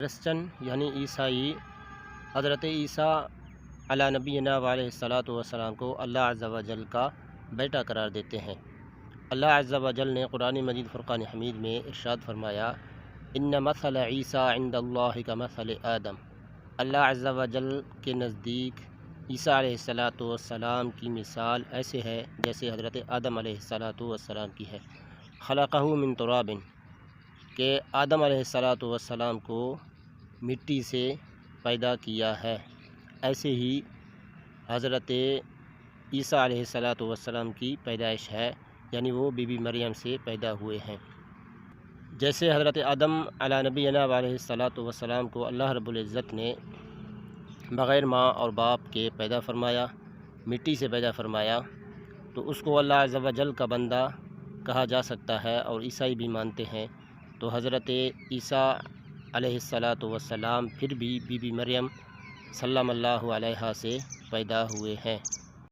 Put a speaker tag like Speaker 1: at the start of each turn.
Speaker 1: Christian یعنی عیسائی حضرت عیسیٰ علی نبینا علیہ الصلاۃ والسلام کو اللہ عز و جل کا بیٹا قرار دیتے ہیں۔ اللہ عز و جل نے قرآن مجید فرقان حمید میں ارشاد فرمایا، ان مثل عیسیٰ عند اللہ کمثل آدم۔ اللہ عز و جل کے نزدیک عیسیٰ علیہ الصلاۃ والسلام کی مثال ایسے ہے جیسے حضرت آدم علیہ الصلاۃ والسلام کی ہے۔ خلقہ من تراب، کہ آدم علیہ الصلاۃ والسلام کو مٹی سے پیدا کیا ہے، ایسے ہی حضرت عیسیٰ علیہ الصلاۃ والسلام کی پیدائش ہے، یعنی وہ بی بی مریم سے پیدا ہوئے ہیں۔ جیسے حضرت آدم علی نبینا علیہ الصلاۃ والسلام کو اللہ رب العزت نے بغیر ماں اور باپ کے پیدا فرمایا، مٹی سے پیدا فرمایا، تو اس کو اللہ عز و جل کا بندہ کہا جا سکتا ہے، اور عیسائی بھی مانتے ہیں۔ تو حضرت عیسیٰ علیہ الصلاۃ والسلام پھر بھی بی بی مریم سلام اللہ علیہا سے پیدا ہوئے ہیں۔